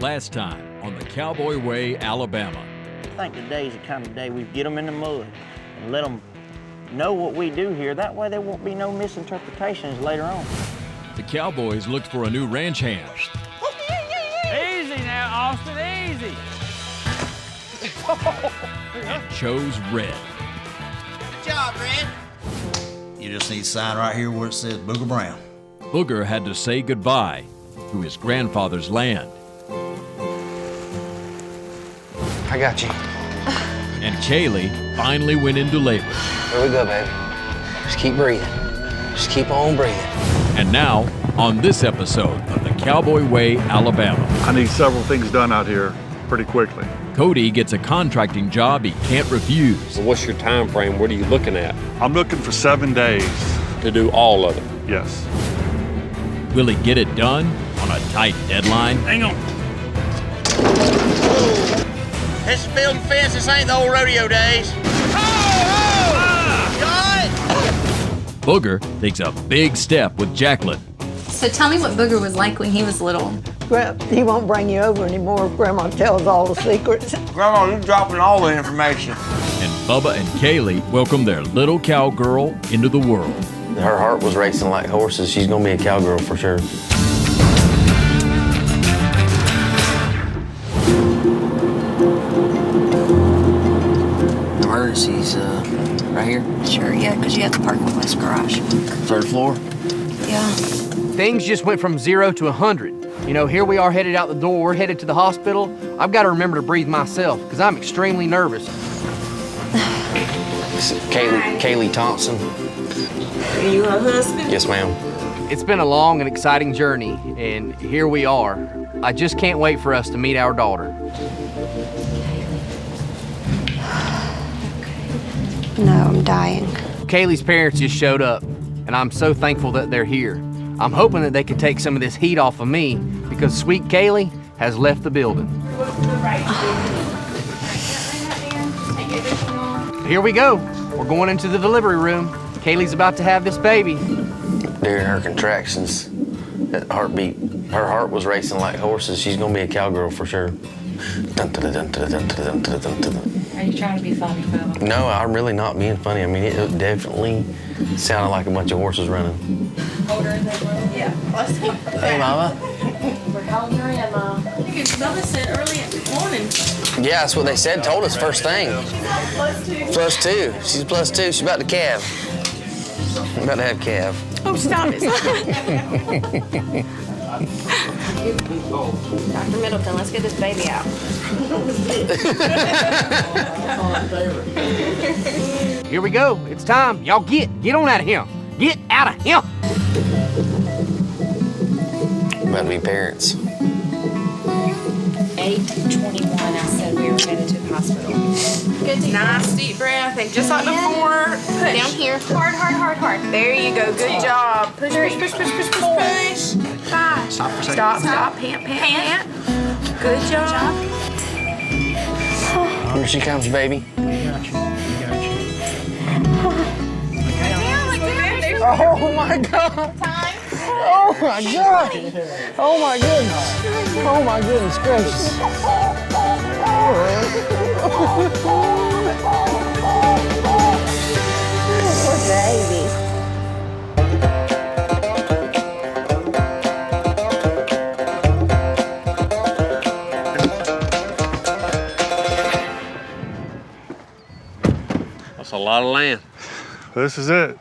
Last time on the Cowboy Way, Alabama. I think today's the kind of day we get them in the mud and let them know what we do here. That way there won't be no misinterpretations later on. The Cowboys looked for a new ranch hand. Easy now, Austin, easy. And chose red. Good job, Red. You just need to sign right here where it says Booger Brown. Booger had to say goodbye to his grandfather's land. I got you. And Kaylee finally went into labor. Here we go, baby. Just keep breathing. Just keep on breathing. And now, on this episode of the Cowboy Way, Alabama. I need several things done out here pretty quickly. Cody gets a contracting job he can't refuse. So what's your time frame? What are you looking at? I'm looking for 7 days. To do all of it? Yes. Will he get it done on a tight deadline? Hang on. This is building fence. This ain't the old rodeo days. Got it! Booger takes a big step with Jacqueline. So tell me what Booger was like when he was little. He won't bring you over anymore if Grandma tells all the secrets. Grandma, you're dropping all the information. And Bubba and Kaylee welcome their little cowgirl into the world. Her heart was racing like horses. She's gonna be a cowgirl for sure. Emergencies, right here? Sure, yeah, because you have to park in the west garage. Third floor? Yeah. Things just went from 0 to 100. You know, here we are headed out the door. We're headed to the hospital. I've got to remember to breathe myself because I'm extremely nervous. This is Kaylee Thompson. Are you her husband? Yes, ma'am. It's been a long and exciting journey, and here we are. I just can't wait for us to meet our daughter. No, I'm dying. Kaylee's parents just showed up, and I'm so thankful that they're here. I'm hoping that they can take some of this heat off of me because sweet Kaylee has left the building. Here we go. We're going into the delivery room. Kaylee's about to have this baby. During her contractions, that heartbeat, her heart was racing like horses. She's gonna be a cowgirl for sure. Dun, dun, dun, dun, dun, dun, dun, dun, dun. Are you trying to be funny, Bubba? No, I'm really not being funny. I mean, it definitely sounded like a bunch of horses running. Hold her in there, yeah. Hey, Mama. We're holding her in, Mom. I think it's Bubba said early in the morning. Yeah, that's what they said, told us first thing. +2. She's +2. She's about to calve. About to have calf. Oh, stop it. Dr. Middleton, let's get this baby out. Here we go. It's time. Y'all get on out of here. Get out of here. About to be parents. 8:21, I said we were headed to the hospital. Good. Nice deep breath, and just like before, push. Down here. Hard, hard, hard, hard. There you go. Good job. Push, push, push, push, push, push, push. 5. Stop, pant, pant. Good job. Here she comes, baby. Oh my God! Oh my God! Oh my goodness! Oh my goodness gracious! Poor baby. That's a lot of land. This is it.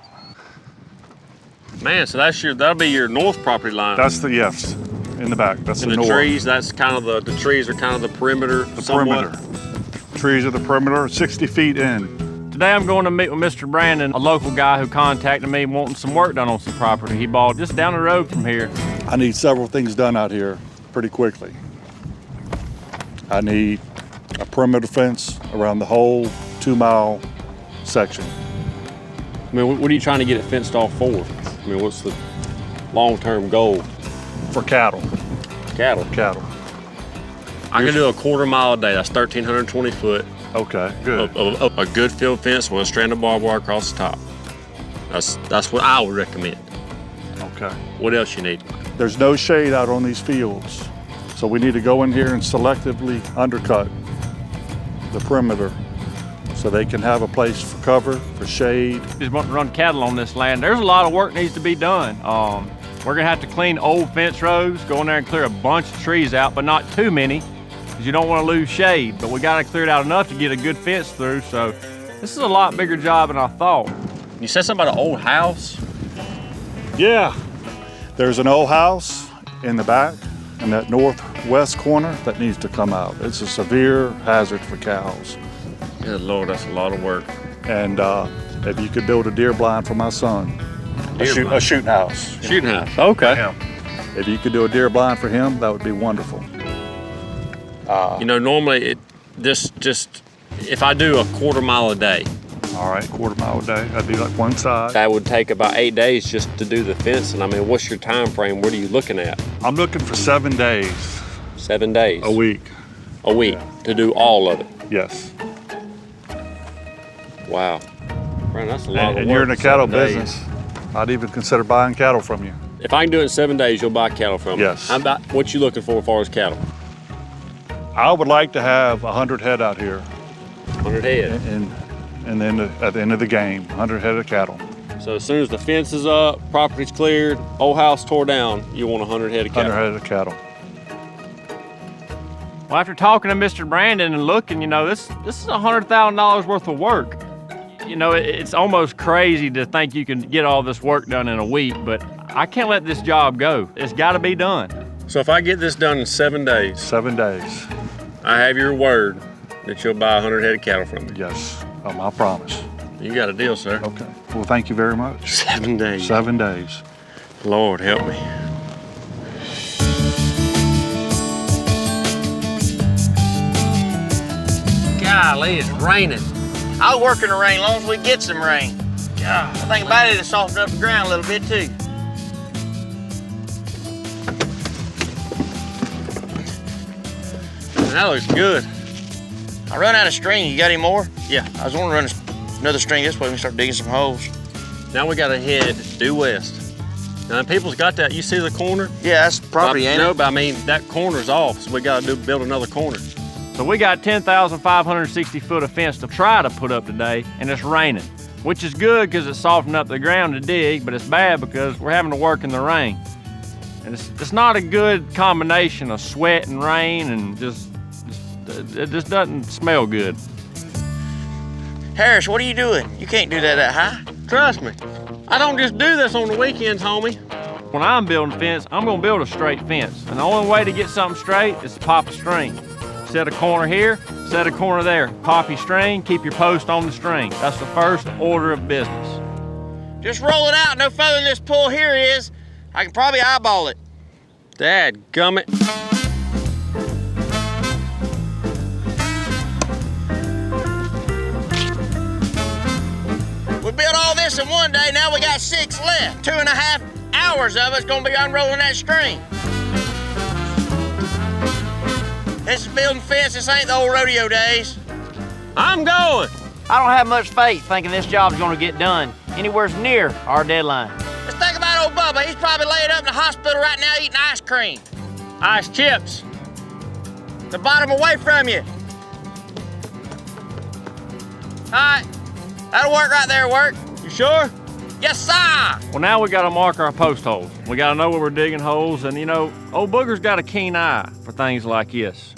Man, so that'll be your north property line. That's the, yes, in the back. That's and the the north. trees, that's kind of the trees are kind of the perimeter. The somewhat. perimeter. Trees are the perimeter, 60 feet in. Today I'm going to meet with Mr. Brandon, a local guy who contacted me wanting some work done on some property he bought just down the road from here. I need several things done out here pretty quickly. I need a perimeter fence around the whole 2-mile section. I mean, what are you trying to get it fenced off for? I mean, what's the long-term goal? For cattle. Cattle. Cattle. I can do a 1/4 mile a day. That's 1,320 foot. Okay, good. A good field fence with a strand of barbed wire across the top. That's what I would recommend. Okay. What else you need? There's no shade out on these fields. So we need to go in here and selectively undercut the perimeter so they can have a place for cover, for shade. Just want to run cattle on this land. There's a lot of work needs to be done. We're gonna have to clean old fence rows, go in there and clear a bunch of trees out, but not too many, because you don't want to lose shade. But we gotta clear it out enough to get a good fence through, so this is a lot bigger job than I thought. You said something about an old house? Yeah, there's an old house in the back in that northwest corner that needs to come out. It's a severe hazard for cows. Good Lord, that's a lot of work. And if you could build a deer blind for my son, a shooting house. Shooting house, okay. Yeah. If you could do a deer blind for him, that would be wonderful. You know, normally just if I do a quarter mile a day. All right, quarter mile a day. That'd be like one side. That would take about 8 days just to do the fencing. I mean, what's your time frame? What are you looking at? I'm looking for 7 days. 7 days? A week. A week, yeah. To do all of it? Yes. Wow. Brian, that's a lot of work. And you're in the cattle business. I'd even consider buying cattle from you. If I can do it in 7 days, you'll buy cattle from me? Yes. How about what you looking for as far as cattle? I would like to have 100 head out here. 100 head? And then at the end of the game, 100 head of cattle. So as soon as the fence is up, property's cleared, old house tore down, you want 100 head of cattle? 100 head of cattle. Well, after talking to Mr. Brandon and looking, you know, this is $100,000 worth of work. You know, it's almost crazy to think you can get all this work done in a week, but I can't let this job go. It's got to be done. So if I get this done in 7 days. 7 days. I have your word that you'll buy 100 head of cattle from me. Yes, I promise. You got a deal, sir. Okay. Well, thank you very much. 7 days. 7 days. Lord, help me. Golly, it's raining. I'll work in the rain as long as we get some rain. God, I think about it, it'll soften up the ground a little bit too. That looks good. I run out of string. You got any more? Yeah, I was wanting to run another string this way when we start digging some holes. Now we gotta head due west. Now people's got that, you see the corner? Yeah, that's property, ain't it? No, but I mean, that corner's off, so we gotta build another corner. So we got 10,560 foot of fence to try to put up today, and it's raining, which is good because it's softened up the ground to dig, but it's bad because we're having to work in the rain. And it's not a good combination of sweat and rain, and it just doesn't smell good. Harris, what are you doing? You can't do that high. Trust me, I don't just do this on the weekends, homie. When I'm building a fence, I'm gonna build a straight fence. And the only way to get something straight is to pop a string. Set a corner here, set a corner there. Pop your string, keep your post on the string. That's the first order of business. Just roll it out no further than this pull here is. I can probably eyeball it. Dadgummit. We built all this in one day, now we got 6 left. 2.5 hours of it's gonna be unrolling that string. This is building fence, this ain't the old rodeo days. I'm going. I don't have much faith thinking this job's gonna get done anywhere near our deadline. Let's think about old Bubba. He's probably laid up in the hospital right now eating ice cream. Ice chips. The bottom away from you. All right, that'll work right there, work. You sure? Yes, sir. Well, now we gotta mark our post holes. We gotta know where we're digging holes, and you know, old Booger's got a keen eye for things like this.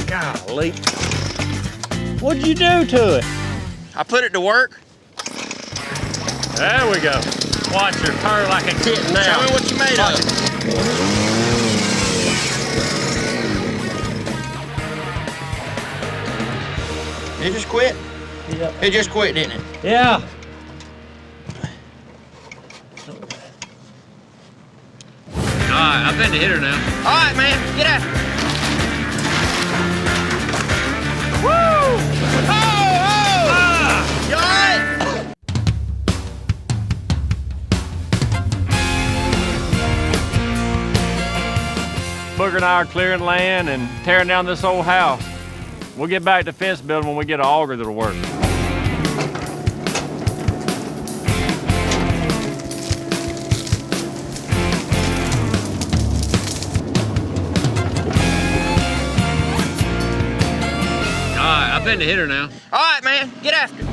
Golly. What'd you do to it? I put it to work. There we go. Watch her purr like a kitten now. Tell me what you made of. It just quit? Yeah. It just quit, didn't it? Yeah. All right, I've been to hit her now. All right, man, get after it. Woo! Oh, oh! You all right? Booger and I are clearing land and tearing down this old house. We'll get back to fence building when we get an auger that'll work. finna hit her now. All right, man, get after it.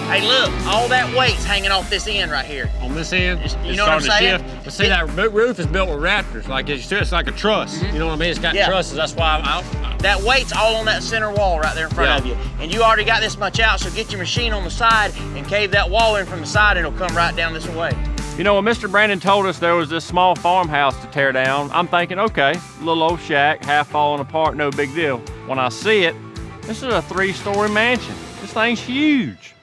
Hey, look, all that weight's hanging off this end right here. On this end, you know what I'm saying? But see, that roof is built with rafters. Like it's like a truss. You know what I mean? It's got trusses. That's why that weight's all on that center wall right there in front of you. And you already got this much out, so get your machine on the side and cave that wall in from the side, and it'll come right down this way. You know, when Mr. Brandon told us there was this small farmhouse to tear down, I'm thinking, okay, little old shack, half falling apart, no big deal. When I see it, this is a 3-story mansion. This thing's huge.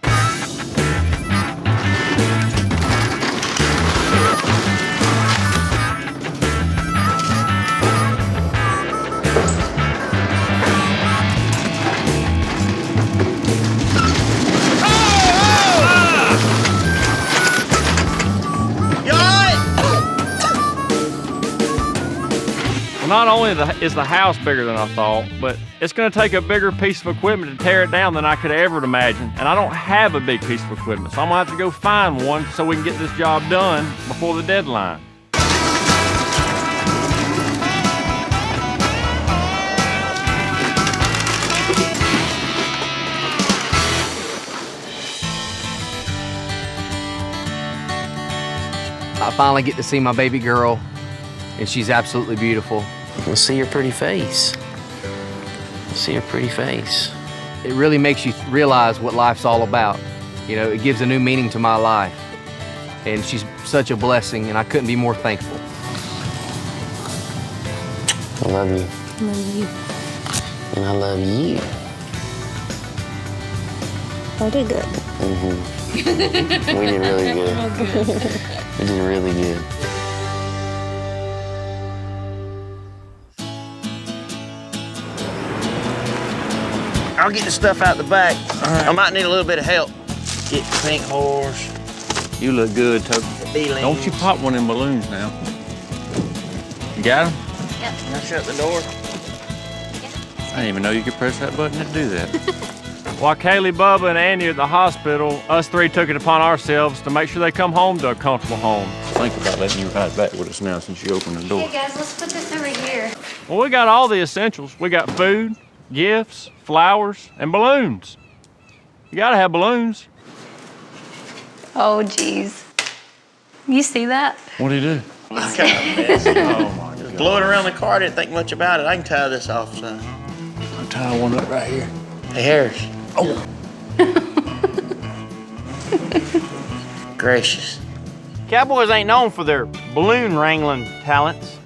Not only is the house bigger than I thought, but it's gonna take a bigger piece of equipment to tear it down than I could ever imagine. And I don't have a big piece of equipment, so I'm gonna have to go find one so we can get this job done before the deadline. I finally get to see my baby girl, and she's absolutely beautiful. Let's see your pretty face. See your pretty face. It really makes you realize what life's all about. You know, it gives a new meaning to my life. And she's such a blessing, and I couldn't be more thankful. I love you. Love you. And I love you. I did good. Mm-hmm. We did really good. Oh, good. We did really good. I'll get the stuff out the back. I might need a little bit of help. Get the pink horse. You look good, Toby. Don't you pop one in balloons now. You got them? Yep. Can I shut the door? I didn't even know you could press that button to do that. While Kaylee, Bubba, and Andy are at the hospital, us three took it upon ourselves to make sure they come home to a comfortable home. Think about letting you ride back with us now since you opened the door. Hey guys, let's put this over here. Well, we got all the essentials. We got food, gifts, flowers, and balloons. You gotta have balloons. Oh, geez. You see that? What'd he do? I got a mess. Oh my God. Blew it around the car, didn't think much about it. I can tie this off, son. I'll tie one up right here. Hey, Harris. Oh. Gracious. Cowboys ain't known for their balloon wrangling talents.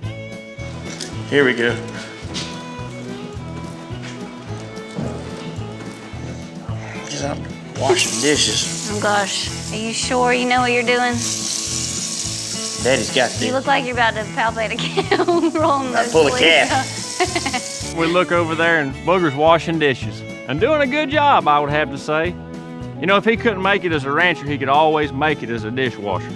Here we go. Because I'm washing dishes. Oh gosh, are you sure you know what you're doing? Daddy's got this. You look like you're about to palpate a cow rolling those Full of sleeves. cat. We look over there and Booger's washing dishes and doing a good job, I would have to say. You know, if he couldn't make it as a rancher, he could always make it as a dishwasher.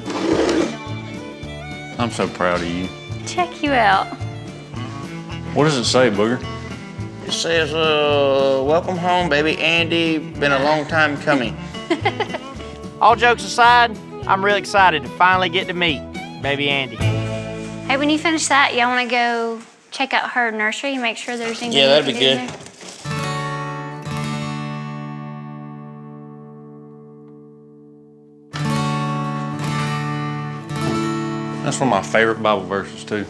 I'm so proud of you. Check you out. What does it say, Booger? It says, welcome home, baby Andy. Been a long time coming. All jokes aside, I'm really excited to finally get to meet baby Andy. Hey, when you finish that, y'all want to go check out her nursery and make sure there's anything Yeah, that'd you be can do good. there? That's one of my favorite Bible verses, too.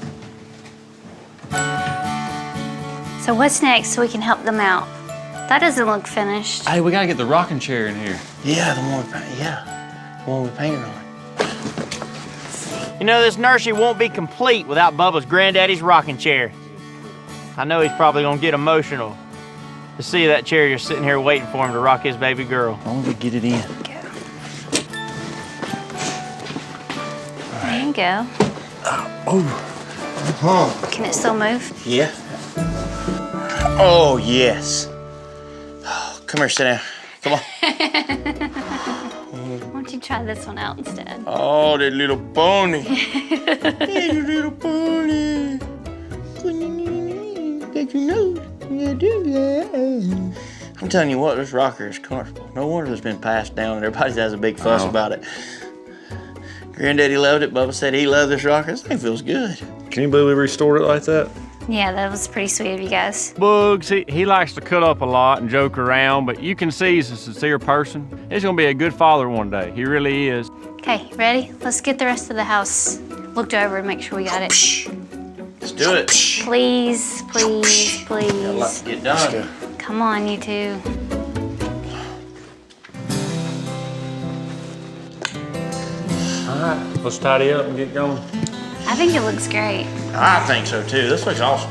So what's next so we can help them out? That doesn't look finished. Hey, we gotta get the rocking chair in here. Yeah, the one we painted on. You know, this nursery won't be complete without Bubba's granddaddy's rocking chair. I know he's probably gonna get emotional to see that chair just sitting here waiting for him to rock his baby girl. As long as we get it in. There you go. Can it still move? Yeah. Oh, yes. Oh, come here, sit down. Come on. Why don't you try this one out instead? Oh, that little pony. Hey, little pony. Got your nose. Yeah, do that. telling you what, this rocker is comfortable. No wonder it's been passed down and everybody has a big fuss about it. Granddaddy loved it. Bubba said he loved this rocker. This thing feels good. Can you believe we restored it like that? Yeah, that was pretty sweet of you guys. Bugs, he likes to cut up a lot and joke around, but you can see he's a sincere person. He's gonna be a good father one day. He really is. Okay, ready? Let's get the rest of the house looked over and make sure we got it. Let's do it. Please, please, Got a lot please. to get done. Come on, you two. All right, let's tidy up and get going. I think it looks great. I think so too. This looks awesome.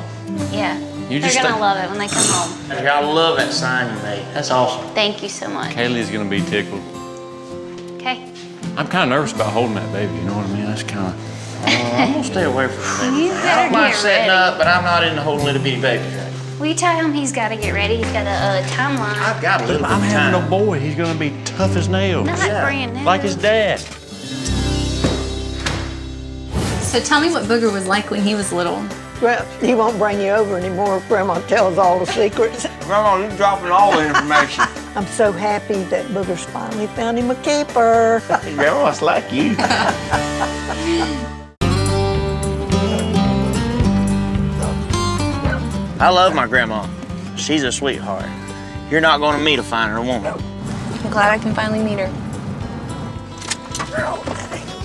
Yeah. You They're just gonna think- love it when they come home. I gotta love that sign you made. That's awesome. Thank you so much. Kaylee's gonna be tickled. Okay. I'm kind of nervous about holding that baby, you know what I mean? That's kind of... I'm gonna stay away from You it. I better don't mind get setting ready. up, but I'm not into holding little bitty babies right. We tell him he's got to get ready. He's got a timeline. I've got a little bit I'm of having time. a boy. He's gonna be tough as nails. Not brand new. Like his dad. So tell me what Booger was like when he was little. Well, he won't bring you over anymore if Grandma tells all the secrets. Grandma, you're dropping all the information. I'm so happy that Booger's finally found him a keeper. Grandma's like you. I love my grandma. She's a sweetheart. You're not gonna meet a finer woman. I'm glad I can finally meet her.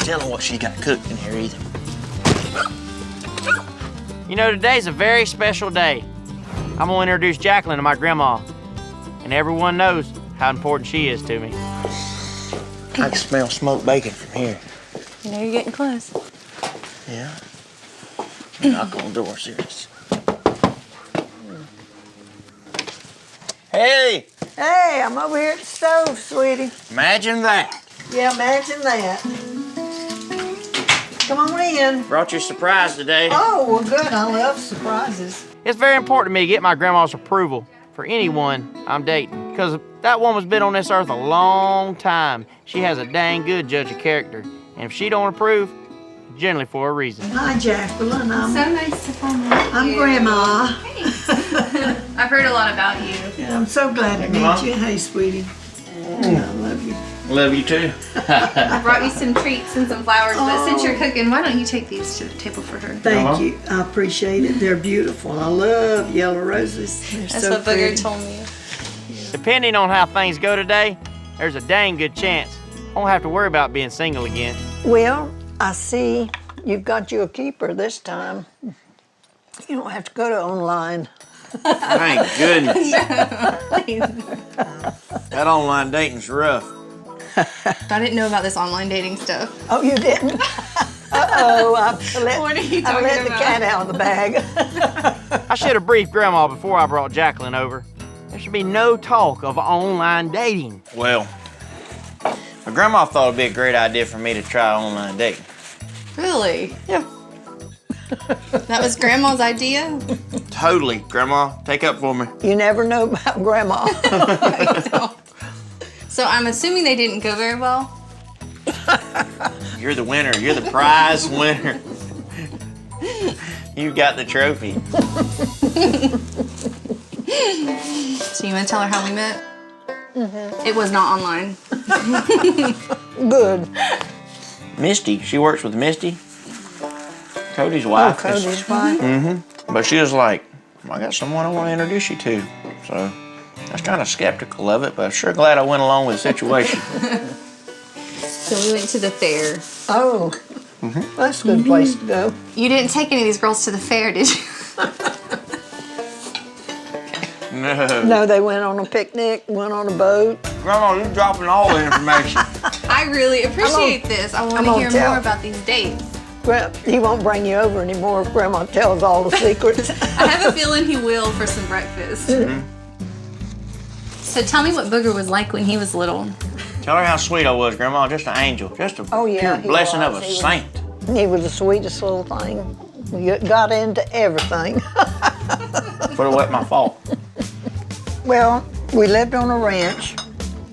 Tell her what she got cooked in here either. You know, today's a very special day. I'm gonna introduce Jacqueline to my grandma. And everyone knows how important she is to me. I can smell smoked bacon from here. You know you're getting close. Yeah. Knock on the door, serious. Hey, Hey, I'm over here at the stove, sweetie. imagine that. Yeah, imagine that. Come on in. Brought you a surprise today. Oh, well, good. I love surprises. It's very important to me to get my grandma's approval for anyone I'm dating, because that woman's been on this earth a long time. She has a dang good judge of character, and if she don't approve, generally for a reason. Hi, Jacqueline. So nice to finally meet I'm you. Grandma. I've heard a lot about you. Yeah, I'm so glad to Grandma. meet you. Hey, sweetie. I love you. Love you too. I brought you some treats and some flowers, but since you're cooking, why don't you take these to the table for her? Thank you. I appreciate it. They're beautiful. I love yellow roses. They're That's so what Booger pretty. told me. Depending on how things go today, there's a dang good chance I won't have to worry about being single again. Well, I see you've got you a keeper this time. You don't have to go to online. Thank goodness. That online dating's rough. I didn't know about this online dating stuff. Oh, you didn't? Uh-oh, I let, What are you I talking let the about? cat out of the bag. I should have briefed Grandma before I brought Jacqueline over. There should be no talk of online dating. Well, my grandma thought it'd be a great idea for me to try online dating. Really? Yeah. That was Grandma's idea? Totally, Grandma. Take up for me. You never know about Grandma. So I'm assuming they didn't go very well? You're the winner. You're the prize winner. You got the trophy. So you want to tell her how we met? Mm-hmm. It was not online. Good. Misty. She works with Misty. Cody's wife. Oh, Cody's wife. Mm-hmm. But she was like, I got someone I want to introduce you to. So I was kind of skeptical of it, but I'm sure glad I went along with the situation. So we went to the fair. Oh, that's a good place to go. You didn't take any of these girls to the fair, did you? No. No, they went on a picnic, went on a boat. Grandma, you're dropping all the information. I really appreciate this. I want I'm to gonna hear tell. more about these dates. He won't bring you over anymore if Grandma tells all the secrets. I have a feeling he will for some breakfast. So tell me what Booger was like when he was little. Tell her how sweet I was, Grandma. Just an angel. Just a pure he blessing of was. a He was- saint. He was the sweetest little thing. We got into everything. But it wasn't my fault. Well, we lived on a ranch.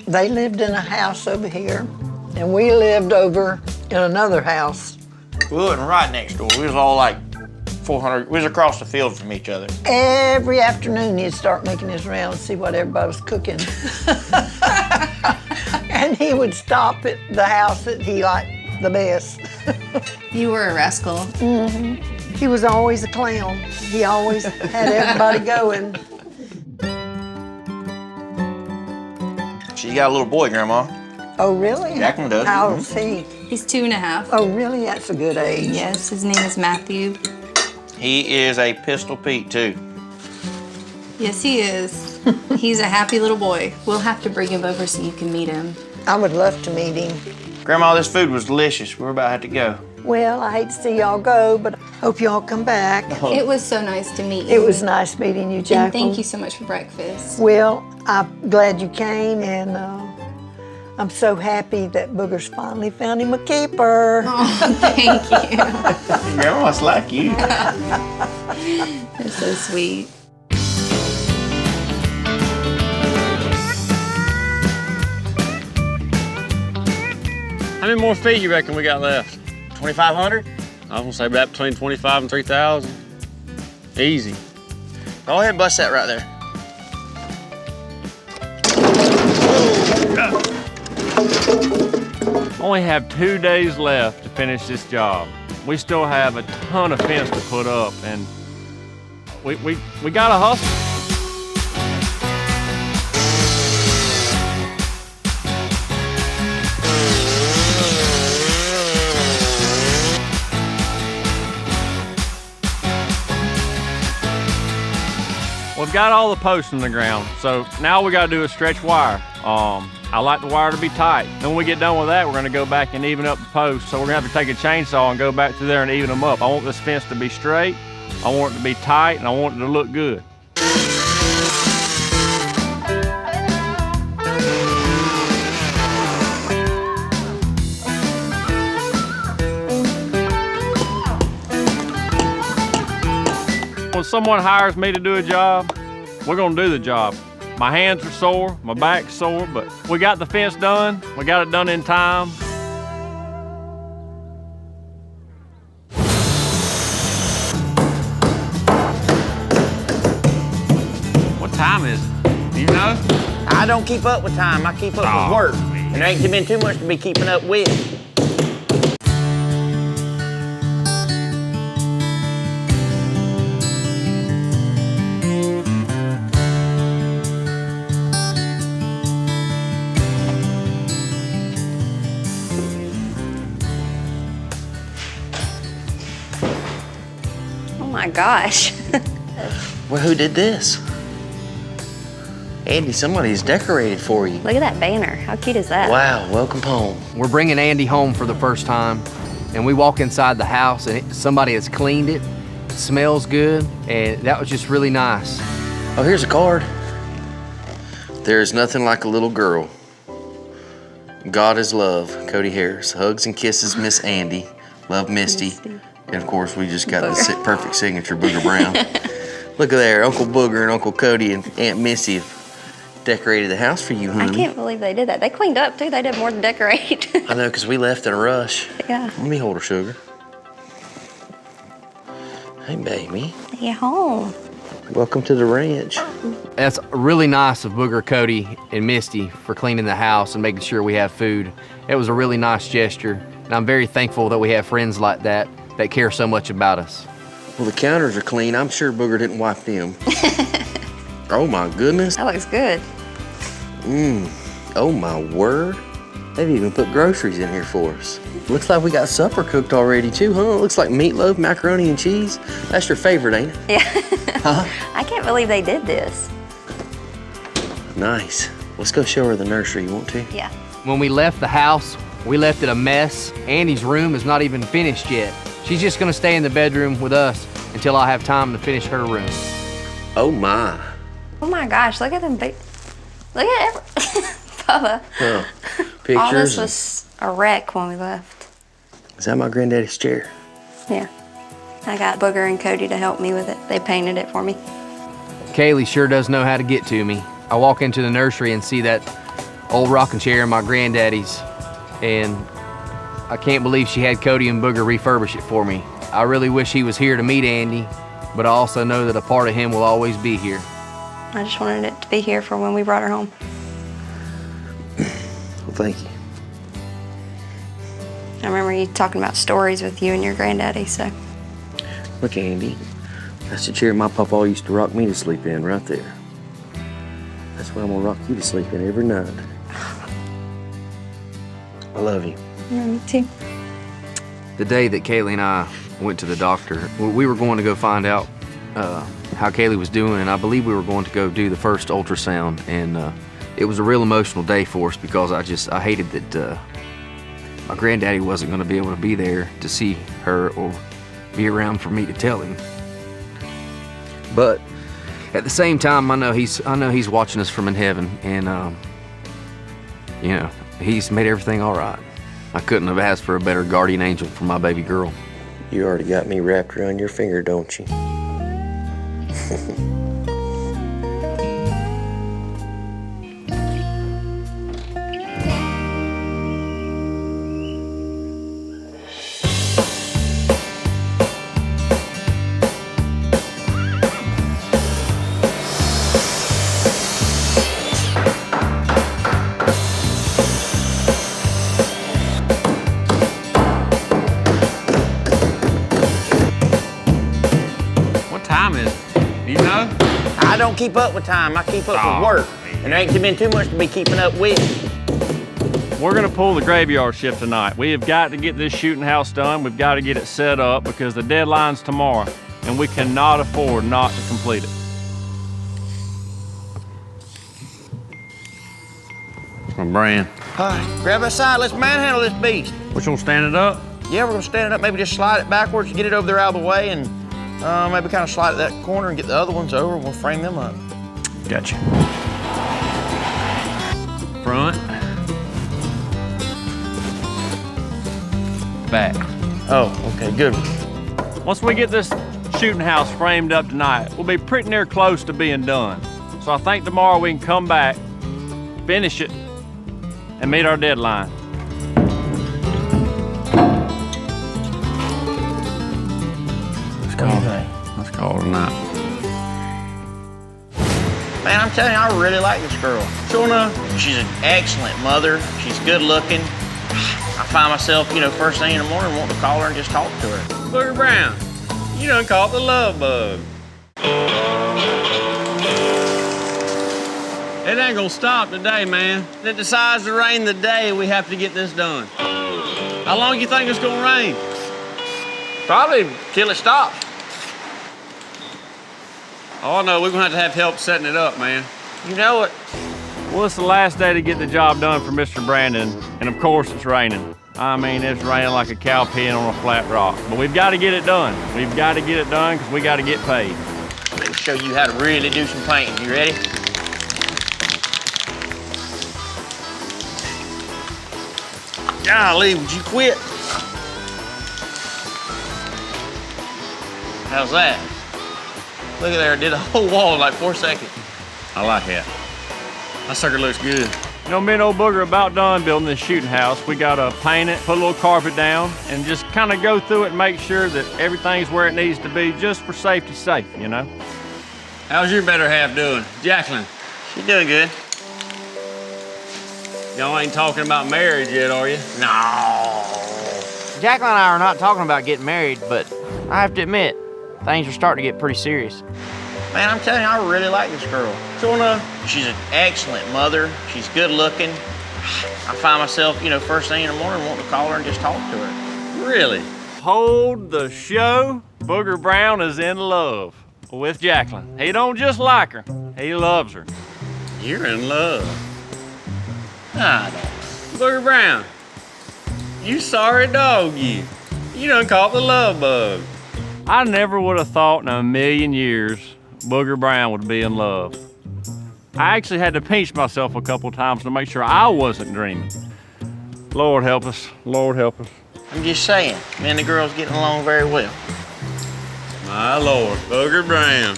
They lived in a house over here, and we lived over in another house. We wasn't right next door. We was all like 400. We was across the field from each other. Every afternoon he'd start making his rounds, see what everybody was cooking. And he would stop at the house that he liked the best. You were a rascal. Mm-hmm. He was always a clown. He always had everybody going. She got a little boy, Grandma. Oh, really? Jacqueline does. How old is he? He's 2.5. Oh, really? That's a good age. Yes, his name is Matthew. He is a Pistol Pete, too. Yes, he is. He's a happy little boy. We'll have to bring him over so you can meet him. I would love to meet him. Grandma, this food was delicious. We're about to have to go. Well, I hate to see y'all go, but hope y'all come back. It was so nice to meet you. It was nice meeting you, Jacqueline. And thank you so much for breakfast. Well, I'm glad you came, and I'm so happy that Booger's finally found him a keeper. Oh, thank you. Grandma's like you. That's so sweet. How many more feet you reckon we got left? 2,500? I was gonna say about between 25 and 3,000. Easy. Go ahead and bust that right there. Only have 2 days left to finish this job. We still have a ton of fence to put up, and we gotta hustle. We've got all the posts in the ground, so now we gotta do is stretch wire. I like the wire to be tight. Then when we get done with that, we're gonna go back and even up the posts. So we're gonna have to take a chainsaw and go back through there and even them up. I want this fence to be straight, I want it to be tight, and I want it to look good. When someone hires me to do a job, we're gonna do the job. My hands are sore, my back's sore, but we got the fence done. We got it done in time. What time is it? Do you know? I don't keep up with time. I keep up with work. And there ain't been too much to be keeping up with. Oh my gosh. Well, who did this? Andy, somebody's decorated for you. Look at that banner. How cute is that? Wow, welcome home. We're bringing Andy home for the first time, and we walk inside the house, and somebody has cleaned it. It smells good, and that was just really nice. Oh, here's a card. There is nothing like a little girl. God is love, Cody Harris. Hugs and kisses, Miss Andy. Love, Misty. And of course, we just got the perfect signature, Booger Brown. Look at there, Uncle Booger and Uncle Cody and Aunt Missy have decorated the house for you, honey. I can't believe they did that. They cleaned up too. They did more than decorate. I know, because we left in a rush. Yeah. Let me hold her, sugar. Hey, baby. Yeah, home. Welcome to the ranch. That's really nice of Booger, Cody, and Misty for cleaning the house and making sure we have food. It was a really nice gesture, and I'm very thankful that we have friends like that care so much about us. Well, the counters are clean. I'm sure Booger didn't wipe them. Oh, my goodness. That looks good. Oh, my word. They've even put groceries in here for us. Looks like we got supper cooked already, too, huh? Looks like meatloaf, macaroni, and cheese. That's your favorite, ain't it? Yeah. Huh? I can't believe they did this. Nice. Let's go show her the nursery. You want to? Yeah. When we left the house, we left it a mess. Andy's room is not even finished yet. She's just gonna stay in the bedroom with us until I have time to finish her room. Oh, my. Oh my gosh, look at them big. Look at it. Bubba. Huh. Pictures. All this was a wreck when we left. Is that my granddaddy's chair? Yeah. I got Booger and Cody to help me with it. They painted it for me. Kaylee sure does know how to get to me. I walk into the nursery and see that old rocking chair in my granddaddy's, and I can't believe she had Cody and Booger refurbish it for me. I really wish he was here to meet Andy, but I also know that a part of him will always be here. I just wanted it to be here for when we brought her home. Well, thank you. I remember you talking about stories with you and your granddaddy, so. Look, Andy, that's the chair my papa used to rock me to sleep in right there. That's why I'm gonna rock you to sleep in every night. I love you. Yeah, me too. The day that Kaylee and I went to the doctor, we were going to go find out how Kaylee was doing, and I believe we were going to go do the first ultrasound, and it was a real emotional day for us because I hated that my granddaddy wasn't going to be able to be there to see her or be around for me to tell him. But at the same time, I know he's watching us from in heaven, and you know, he's made everything all right. I couldn't have asked for a better guardian angel for my baby girl. You already got me wrapped around your finger, don't you? I don't keep up with time. I keep up with work. And there ain't been too much to be keeping up with. We're gonna pull the graveyard shift tonight. We have got to get this shooting house done. We've got to get it set up because the deadline's tomorrow, and we cannot afford not to complete it. My brand. Grab that side. Let's manhandle this beast. Which one, stand it up? Yeah, we're gonna stand it up. Maybe just slide it backwards, get it over there out of the way, and maybe kind of slide it that corner and get the other ones over. We'll frame them up. Gotcha. Front. Back. Oh, okay, good. Once we get this shooting house framed up tonight, we'll be pretty near close to being done. So I think tomorrow we can come back, finish it, and meet our deadline. Let's call it a night. Man, I'm telling you, I really like this girl. Sure enough. She's an excellent mother. She's good looking. I find myself, first thing in the morning wanting to call her and just talk to her. Booger Brown, you done caught the love bug. It ain't gonna stop today, man. If it decides to rain the day, we have to get this done. How long you think it's gonna rain? Probably till it stops. Oh, no, we're gonna have to have help setting it up, man. You know it. Well, it's the last day to get the job done for Mr. Brandon, and of course it's raining. I mean, it's raining like a cow peeing on a flat rock. But we've got to get it done. We've got to get it done because we got to get paid. Let me show you how to really do some painting. You ready? Golly, would you quit? How's that? Look at there, I did a whole wall in like 4 seconds. I like that. That sucker looks good. You know, me and old Booger about done building this shooting house. We gotta paint it, put a little carpet down, and just kind of go through it and make sure that everything's where it needs to be, just for safety's sake, you know? How's your better half doing? Jacqueline? She's doing good. Y'all ain't talking about marriage yet, are you? No. Jacqueline and I are not talking about getting married, but I have to admit, things are starting to get pretty serious. Man, I'm telling you, I really like this girl. Sure enough. She's an excellent mother. She's good looking. I find myself, first thing in the morning wanting to call her and just talk to her. Really? Hold the show. Booger Brown is in love with Jacqueline. He don't just like her, he loves her. You're in love. I don't. Booger Brown, you sorry dog, you. You done caught the love bug. I never would have thought in a million years Booger Brown would be in love. I actually had to pinch myself a couple times to make sure I wasn't dreaming. Lord help us, Lord help us. I'm just saying, me and the girl's getting along very well. My Lord, Booger Brown.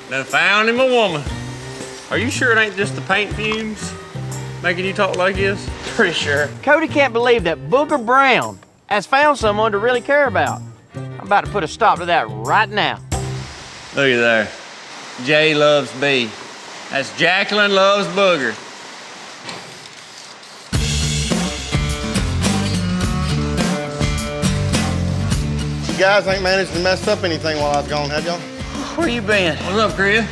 Done found him a woman. Are you sure it ain't just the paint fumes making you talk like this? Pretty sure. Cody can't believe that Booger Brown has found someone to really care about. I'm about to put a stop to that right now. Look at there. Jay loves B. That's Jacqueline loves Booger. You guys ain't managed to mess up anything while I was gone, have y'all? Where you been? What's up, Chris?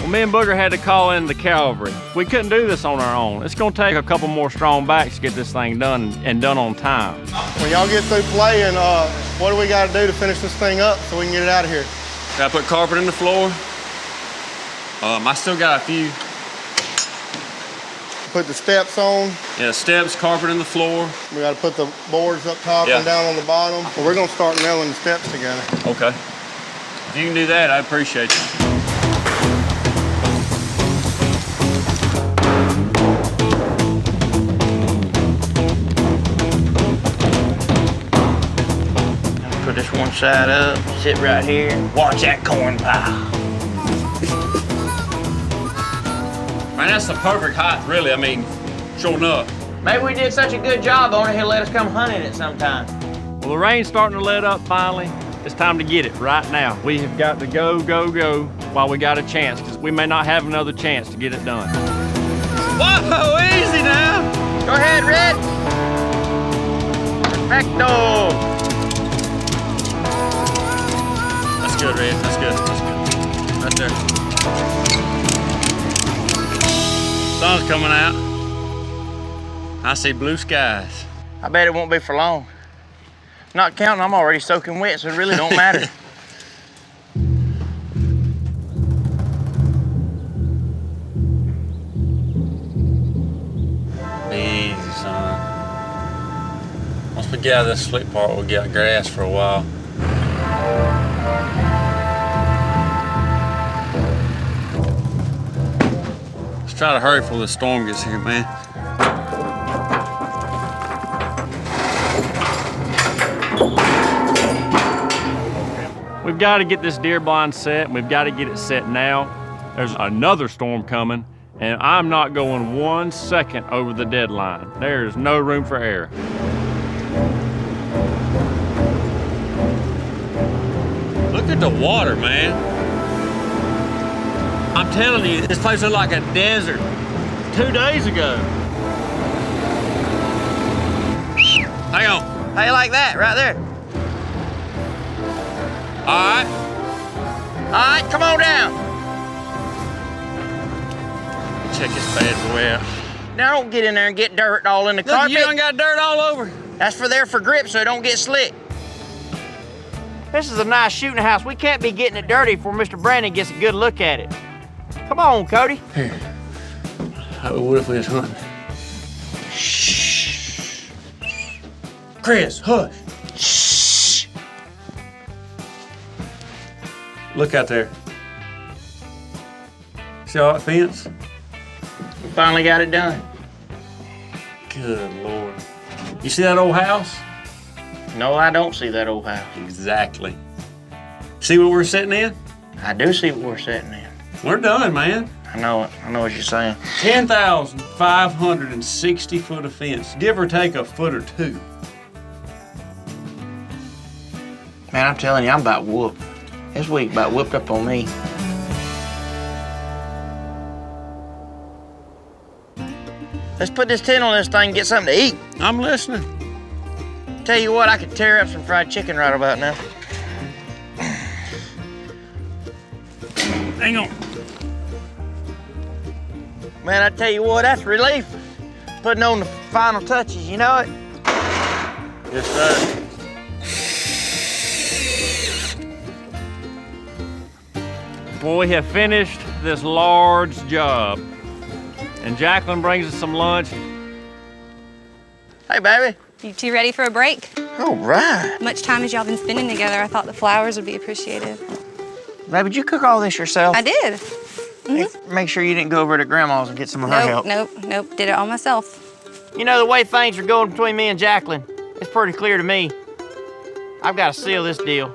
Well, me and Booger had to call in the cavalry. We couldn't do this on our own. It's gonna take a couple more strong backs to get this thing done and done on time. When y'all get through playing, what do we got to do to finish this thing up so we can get it out of here? Gotta put carpet in the floor. I still got a few. Put the steps on. Yeah, steps, carpet in the floor. We got to put the boards up top and down on the bottom. Well, we're going to start nailing the steps together. Okay. If you can do that, I appreciate you. Put this one side up, sit right here, watch that corn pile. Man, that's the perfect height, really. I mean, sure enough. Maybe we did such a good job on it, he'll let us come hunting it sometime. Well, the rain's starting to let up finally. It's time to get it right now. We have got to go, go, go while we got a chance, because we may not have another chance to get it done. Whoa, easy now. Go ahead, Red. Perfecto. That's good, Red. That's good. That's good. Right there. Sun's coming out. I see blue skies. I bet it won't be for long. Not counting, I'm already soaking wet, so it really don't matter. Easy, son. Once we get out of this slick part, we'll get grass for a while. Let's try to hurry before the storm gets here, man. We've got to get this deer blind set, and we've got to get it set now. There's another storm coming, and I'm not going 1 second over the deadline. There is no room for error. Look at the water, man. I'm telling you, this place looked like a desert 2 days ago. Hang on. How you like that, right there? All right. All right, come on down. Check this bad boy out. Now don't get in there and get dirt all in the Look, carpet. you done got dirt all over. That's for grip so it don't get slick. This is a nice shooting house. We can't be getting it dirty before Mr. Brandon gets a good look at it. Come on, Cody. Here. What if we was hunting? Shh. Chris, hush. Shh. Look out there. See all that fence? We finally got it done. Good Lord. You see that old house? No, I don't see that old house. Exactly. See what we're sitting in? I do see what we're sitting in. We're done, man. I know it. I know what you're saying. 10,560 foot of fence, give or take a foot or two. Man, I'm telling you, I'm about whooped. This week about whipped up on me. Let's put this tent on this thing and get something to eat. I'm listening. Tell you what, I could tear up some fried chicken right about now. Hang on. Man, I tell you what, that's relief. Putting on the final touches, you know it? Yes, sir. Well, we have finished this large job. And Jacqueline brings us some lunch. Hey, baby. You two ready for a break? All right. Much time as y'all been spending together, I thought the flowers would be appreciated. Baby, did you cook all this yourself? I did. Make sure you didn't go over to Grandma's and get some of her help. Nope. Did it all myself. You know, the way things are going between me and Jacqueline, it's pretty clear to me. I've got to seal this deal.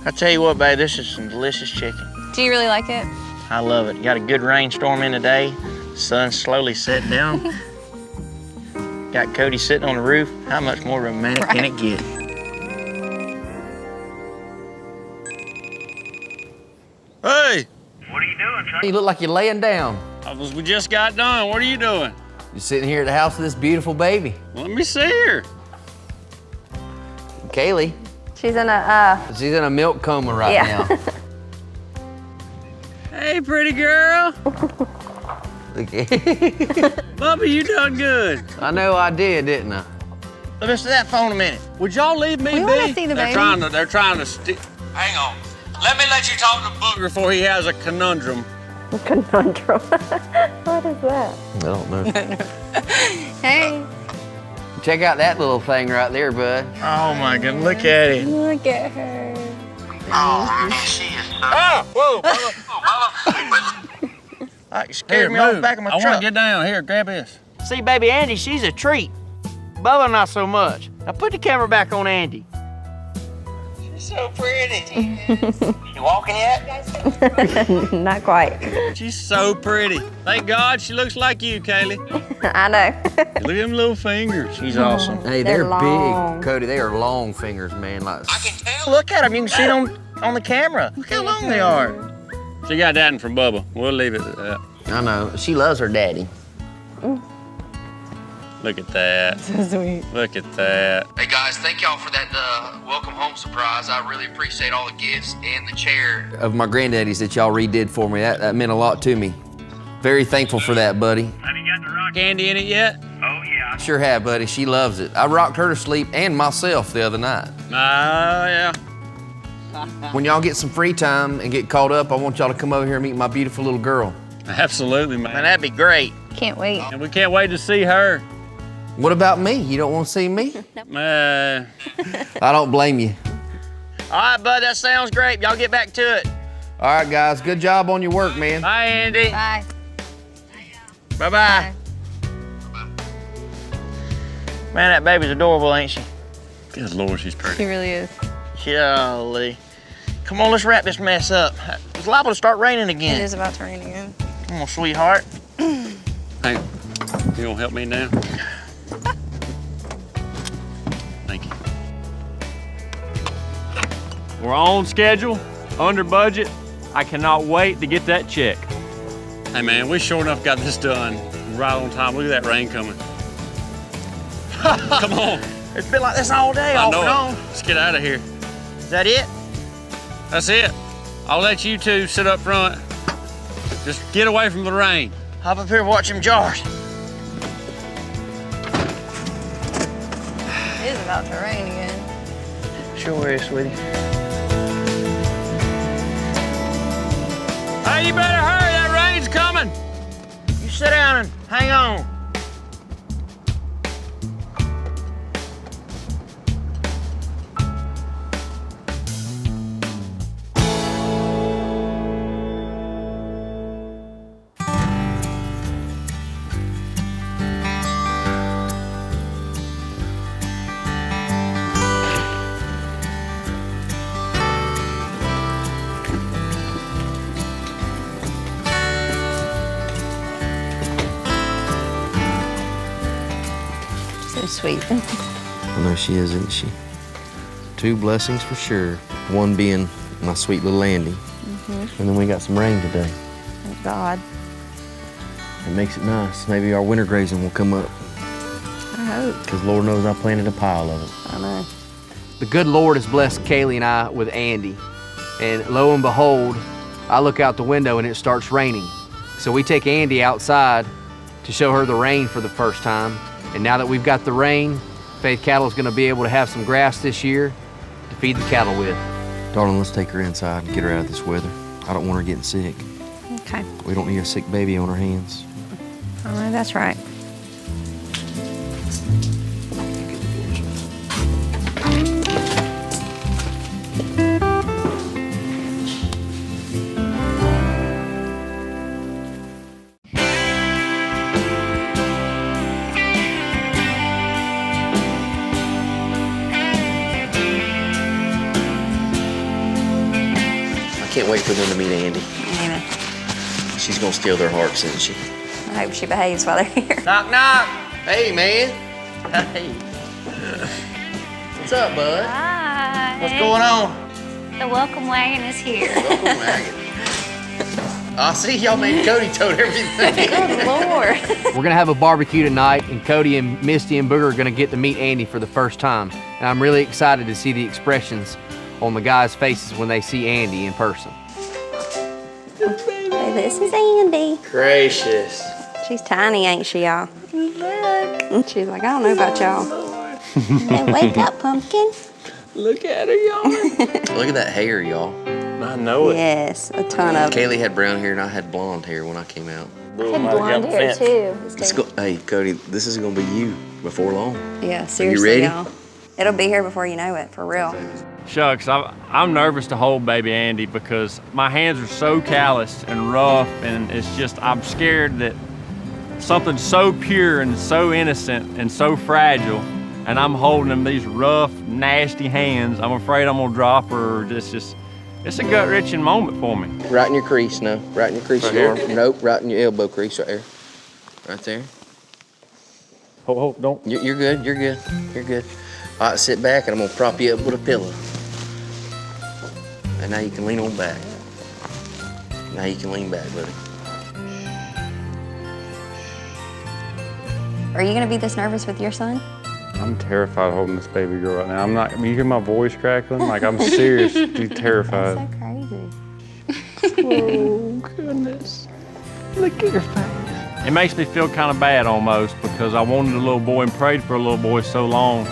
I tell you what, babe, this is some delicious chicken. Do you really like it? I love it. Got a good rainstorm in today. The sun's slowly setting down. Got Cody sitting on the roof. How much more romantic can it get? Hey! What are you doing, Chuck? You look like you're laying down. We just got done. What are you doing? You're sitting here at the house with this beautiful baby. Let me see her. Kaylee. She's in a, She's in a milk coma right now. Hey, pretty girl. Bubba, you done good. I know I did, didn't I? Listen to that phone a minute. Would y'all leave me We be? wanna see the baby. They're trying to Hang on. Let me let you talk to Booger before he has a conundrum. Conundrum. What is that? I don't know. Hey. Check out that little thing right there, bud. Oh my God, look at it. Look at her. Oh, man, she is so... Oh, whoa, Bubba. You scared me off the back of my truck. I want to get down. Here, grab this. See, baby Andy, she's a treat. Bubba, not so much. Now put the camera back on Andy. She's so pretty. You walking yet? Not quite. She's so pretty. Thank God she looks like you, Kaylee. I know. Look at them little fingers. She's awesome. Hey, They're they're long. big, Cody. They are long fingers, man. Like, I can tell. Look at them. You can see them on the camera. Look how long they are. She got that one from Bubba. We'll leave it at that. I know. She loves her daddy. Look at that. So sweet. Look at that. Hey guys, thank y'all for that welcome home surprise. I really appreciate all the gifts and the chair. Of my granddaddy's that y'all redid for me. That meant a lot to me. Very thankful for that, buddy. Have you got the rock candy in it yet? Oh, yeah. Sure have, buddy. She loves it. I rocked her to sleep and myself the other night. Yeah. When y'all get some free time and get caught up, I want y'all to come over here and meet my beautiful little girl. Absolutely, man. Man, that'd be great. Can't wait. And we can't wait to see her. What about me? You don't want to see me? I don't blame you. All right, bud, that sounds great. Y'all get back to it. All right, guys. Good job on your work, man. Bye, Andy. Bye. Bye-bye. Man, that baby's adorable, ain't she? Good Lord, she's pretty. She really is. Golly. Come on, let's wrap this mess up. It's liable to start raining again. It is about to rain again. Come on, sweetheart. Hey, you gonna help me now? Thank you. We're on schedule, under budget. I cannot wait to get that check. Hey man, we sure enough got this done right on time. Look at that rain coming. Come on. It's been like this all day, I off know and on. it. Let's get out of here. Is that it? That's it. I'll let you two sit up front. Just get away from the rain. Hop up here and watch them jars. It is about to rain again. Sure is, sweetie. Hey, you better hurry. That rain's coming. You sit down and hang on. So sweet. I know she is, isn't she? Two blessings for sure. One being my sweet little Andy. And then we got some rain today. Thank God. It makes it nice. Maybe our winter grazing will come up. I hope. Because Lord knows I planted a pile of it. I know. The good Lord has blessed Kaylee and I with Andy. And lo and behold, I look out the window and it starts raining. So we take Andy outside to show her the rain for the first time. And now that we've got the rain, Faith Cattle is going to be able to have some grass this year to feed the cattle with. Darling, let's take her inside and get her out of this weather. I don't want her getting sick. Okay. We don't need a sick baby on our hands. All right, that's right. I can't wait for them to meet Andy. Amen. She's gonna steal their hearts, isn't she? I hope she behaves while they're here. Knock, knock. Hey, man. Hey. What's up, bud? Hi. What's going on? The welcome wagon is here. Welcome wagon. I see y'all made Cody tote everything. Good Lord. We're gonna have a barbecue tonight, and Cody and Misty and Booger are gonna get to meet Andy for the first time. And I'm really excited to see the expressions on the guys' faces when they see Andy in person. This is Andy. Gracious. She's tiny, ain't she, y'all? Look. She's like, I don't know about y'all. Hey, wake up, pumpkin. Look at her, y'all. Look at that hair, y'all. I know it. Yes, a ton of it. Kaylee had brown hair and I had blonde hair when I came out. I had blonde hair, too. Hey, Cody, this is gonna be you before long. Yeah, seriously, ready? y'all. It'll be here before you know it, for real. Shucks, I'm nervous to hold baby Andy because my hands are so calloused and rough, and it's just, I'm scared that something so pure and so innocent and so fragile, and I'm holding him these rough, nasty hands. I'm afraid I'm gonna drop her, or it's a gut-wrenching moment for me. Right in your crease, no. Right in your crease. Right Your here? arm. Nope, right in your elbow crease, right there. Right there. Hold, don't. You're good, you're good, you're good. All right, sit back and I'm gonna prop you up with a pillow. And now you can lean on back. Now you can lean back, buddy. Are you gonna be this nervous with your son? I'm terrified holding this baby girl right now. I'm not, you hear my voice crackling? Like, I'm seriously terrified. That's so crazy. Oh, goodness. Look at your face. It makes me feel kind of bad almost because I wanted a little boy and prayed for a little boy so long.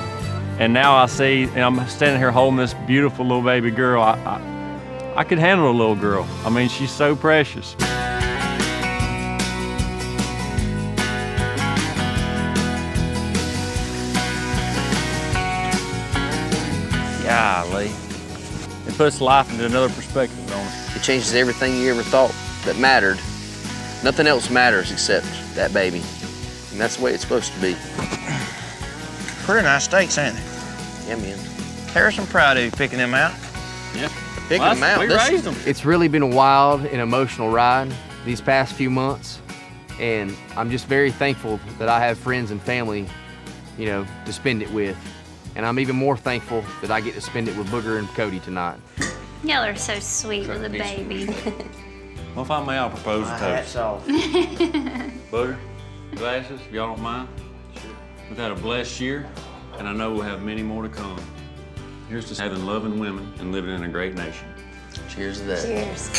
And now I see, and I'm standing here holding this beautiful little baby girl. I could handle a little girl. I mean, she's so precious. Golly. It puts life into another perspective, don't it? It changes everything you ever thought that mattered. Nothing else matters except that baby. And that's the way it's supposed to be. Pretty nice steaks, ain't they? Yeah, man. Harrison, proud of you picking them out. Yeah. Picking them out. We raised them. It's really been a wild and emotional ride these past few months, and I'm just very thankful that I have friends and family, you know, to spend it with. And I'm even more thankful that I get to spend it with Booger and Cody tonight. Y'all are so sweet with a baby. Well, if I may, I'll propose My a toast. hat's off. Booger, glasses, if y'all don't mind. Sure. We've had a blessed year, and I know we'll have many more to come. Here's to having loving women and living in a great nation. Cheers to that. Cheers.